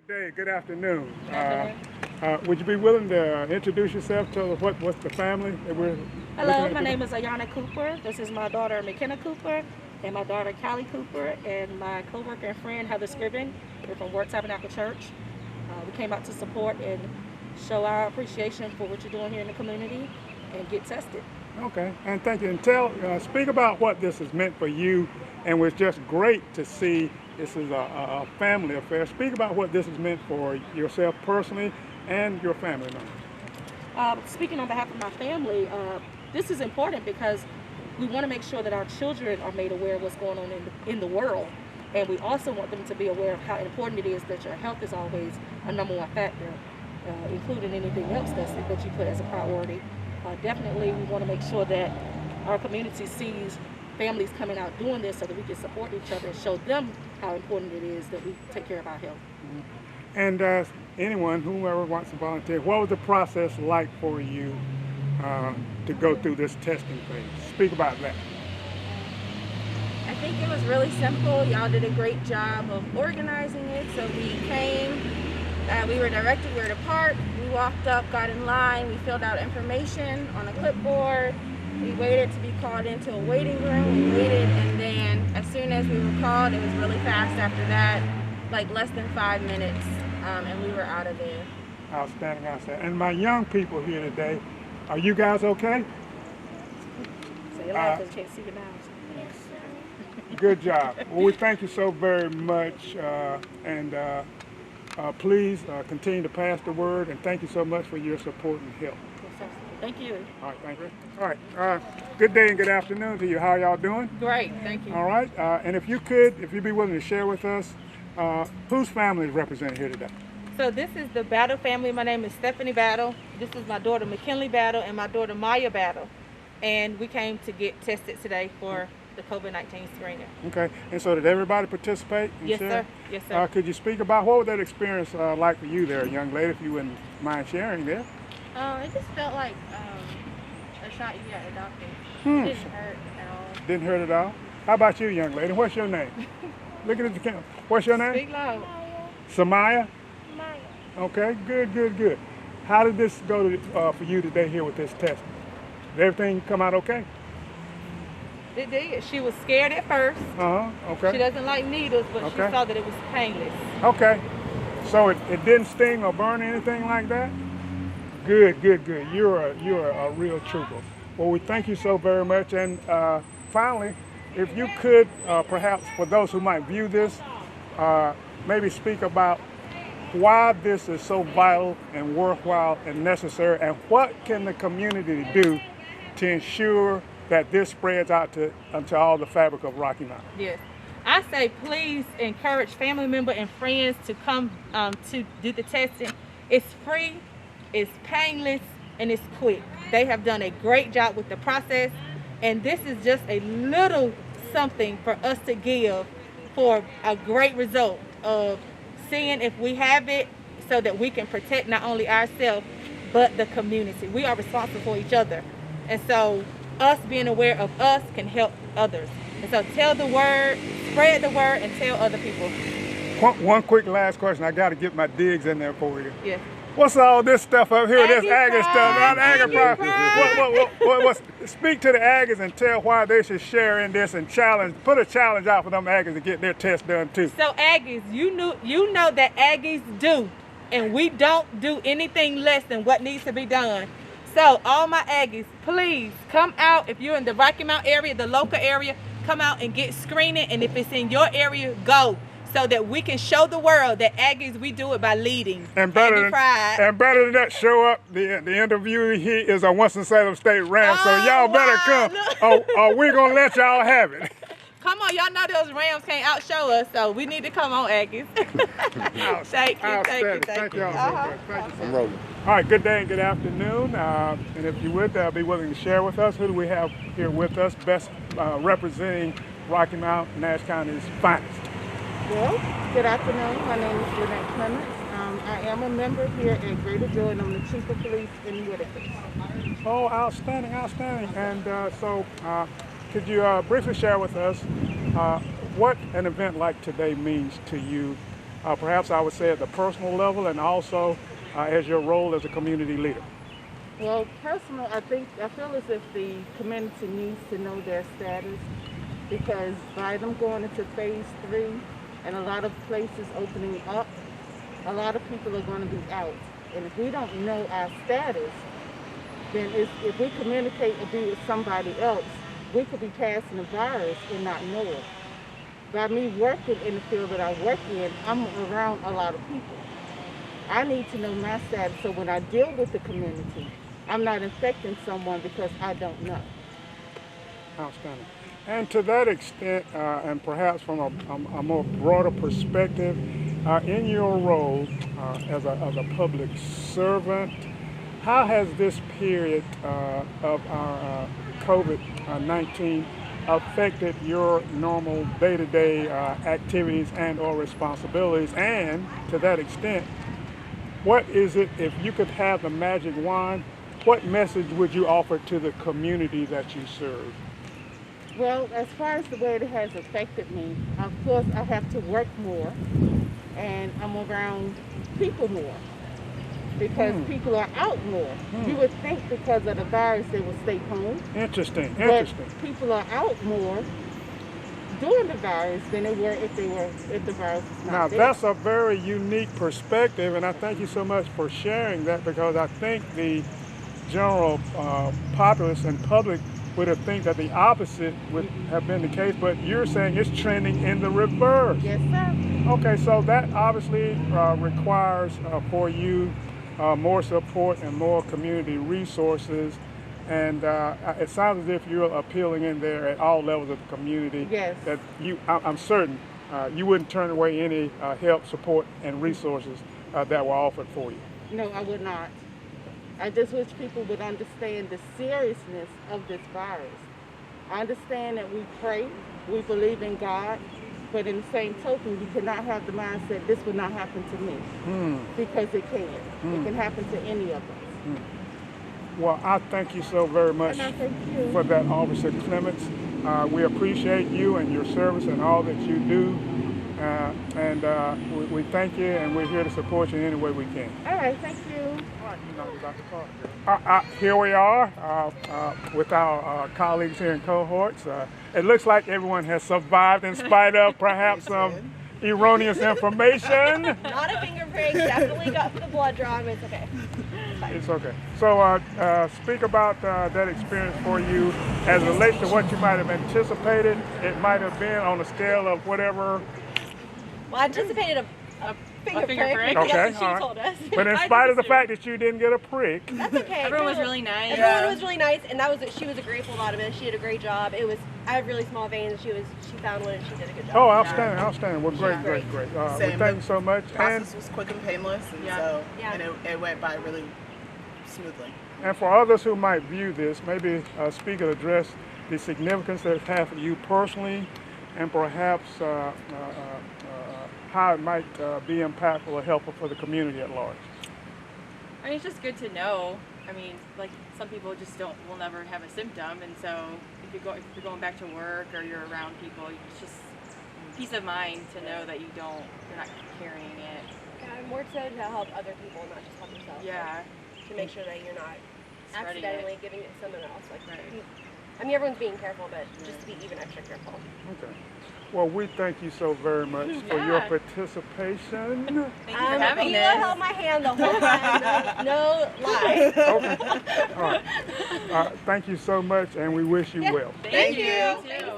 Good day, good afternoon. Would you be willing to introduce yourself to what's the family that we're Hello, my name is Ayana Cooper. This is my daughter McKenna Cooper and my daughter Callie Cooper and my co-worker and friend Heather Scriven. We're from Word Tabernacle Church. We came out to support and show our appreciation for what you're doing here in the community and get tested. Okay, and thank you. And speak about what this has meant for you, and was just great to see this is a family affair. Speak about what this has meant for yourself personally and your family members. Speaking on behalf of my family, this is important because we want to make sure that our children are made aware of what's going on in the world. And we also want them to be aware of how important it is that your health is always a number one factor, including anything else that you put as a priority. Definitely, we want to make sure that our community sees families coming out doing this so that we can support each other and show them how important it is that we take care of our health. Mm-hmm. And anyone, whomever wants to volunteer, what was the process like for you to go through this testing phase? Speak about that. I think it was really simple. Y'all did a great job of organizing it. So we came, we were directed where to park. We walked up, got in line, we filled out information on a clipboard. We waited to be called into a waiting room. We waited, and then as soon as we were called, it was really fast after that, like less than 5 minutes, and we were out of there. Outstanding, outstanding. And my young people here today, are you guys okay? Say it loud because you can't see the mouse. Good job. Well, we thank you so very much, and please continue to pass the word, and thank you so much for your support and help. Thank you. All right, thank you. All right, good day and good afternoon to you. How y'all doing? Great, thank you. All right, and if you'd be willing to share with us, whose family is represented here today? So this is the Battle family. My name is Stephanie Battle. This is my daughter McKinley Battle and my daughter Maya Battle. And we came to get tested today for the COVID-19 screening. Okay, and so did everybody participate and Yes, share? sir. Yes, sir. Could you speak about what was that experience like for you there, young lady, if you wouldn't mind sharing there? It just felt like a shot you got adopted. Hmm. It didn't hurt at all. Didn't hurt at all? How about you, young lady? What's your name? Looking at the camera. What's your name? Speak loud. Samaya? Maya. Okay, good. How did this go for you today here with this test? Did everything come out okay? It did. She was scared at first. Okay. She doesn't like needles, but she saw that it was painless. Okay. So it didn't sting or burn or anything like that? Good. You're a real trooper. Well, we thank you so very much. And finally, if you could, perhaps for those who might view this, maybe speak about why this is so vital and worthwhile and necessary, and what can the community do to ensure that this spreads out to all the fabric of Rocky Mountain? Yes. I say please encourage family members and friends to come to do the testing. It's free, it's painless, and it's quick. They have done a great job with the process, and this is just a little something for us to give for a great result of seeing if we have it, so that we can protect not only ourselves but the community. We are responsible for each other, and so us being aware of us can help others. And so tell the word, spread the word, and tell other people. One quick last question. I got to get my digs in there for you. Yes. What's all this stuff up here? This Aggie stuff, not Aggie Aggie. Speak to the Aggies and tell why they should share in this and put a challenge out for them Aggies to get their test done too. So Aggies, you know that Aggies do, and we don't do anything less than what needs to be done. So all my Aggies, please come out. If you're in the Rocky Mount area, the local area, come out and get screening. And if it's in your area, go, so that we can show the world that Aggies, we do it by leading. And better than that, show up. The interviewee here is a Winston-Salem State Ram, so y'all better come, or we're going to let y'all have it. Come on, y'all know those Rams can't outshow us, so we need to come on, Aggies. Thank you. Thank y'all so much. Thank you. I'm rolling. All right, good day and good afternoon. And if you would be willing to share with us, who do we have here with us, best representing Rocky Mount, Nash County's finest? Well, good afternoon. My name is Jeanette Clements. I am a member here at Greater Joy, and I'm the Chief of Police in Whitaker. Oh, outstanding. And so could you briefly share with us what an event like today means to you perhaps I would say at the personal level and also as your role as a community leader? Well, personal, I feel as if the community needs to know their status, because by them going into phase 3 and a lot of places opening up, a lot of people are going to be out. And if we don't know our status, then if we communicate or be with somebody else, we could be passing the virus and not know it. By me working in the field that I work in, I'm around a lot of people. I need to know my status so when I deal with the community, I'm not infecting someone because I don't know. Outstanding. And to that extent, and perhaps from a more broader perspective, in your role as a public servant, how has this period of our COVID-19 affected your normal day-to-day activities and or responsibilities? And to that extent, what is it, if you could have the magic wand, what message would you offer to the community that you serve? Well, as far as the way it has affected me, of course I have to work more and I'm around people more because people are out more. You would think because of the virus they would stay home. Interesting. But people are out more during the virus than they were if the virus was not Now there. that's a very unique perspective, and I thank you so much for sharing that, because I think the general populace and public would have think that the opposite would have been the case, but you're saying it's trending in the reverse. Yes, sir. Okay, so that obviously requires for you more support and more community resources, and it sounds as if you're appealing in there at all levels of the community. Yes. That I'm certain you wouldn't turn away any help, support, and resources that were offered for you. No, I would not. I just wish people would understand the seriousness of this virus. I understand that we pray, we believe in God, but in the same token, we cannot have the mindset this will not happen to me, because it can. It can happen to any of us. Well, I thank you so very much And I thank you. for that, Officer Clements. We appreciate you and your service and all that you do. And we thank you, and we're here to support you in any way we can. All right, thank you. All right, you know, you're about to talk. Here we are with our colleagues here in cohorts. It looks like everyone has survived in spite of perhaps some erroneous information. Not a finger prick, definitely got the blood drawn, but it's okay. It's okay. So speak about that experience for you as it relates to what you might have anticipated. It might have been on a scale of whatever. Well, I anticipated a finger prick. Okay, That's what all she right. told us. But in spite of the fact that you didn't get a prick, That's okay. Everyone was really nice. Everyone was really nice, and she was grateful about it. She did a great job. I have really small veins. She found one and she did a good job. oh, outstanding. Well, great. We Same. thank you so much. The process was quick and painless, and and it went by really smoothly. And for others who might view this, maybe speaker address the significance that it had for you personally, and perhaps how it might be impactful or helpful for the community at large. I mean, it's just good to know. I mean, like some people just will never have a symptom, and so if you're going back to work or you're around people, it's just peace of mind to know that you're not carrying it. Yeah, more so to help other people, not just help yourself. Yeah. To make sure that you're not Spreading accidentally giving it to someone else. I mean, everyone's being careful, but just to be even extra careful. Okay. Well, we thank you so very much for your participation. Thank you for having Mila this. held my hand the whole time. No lie. Okay. All right. Thank you so much, and we wish you well. Thank you. Thank you.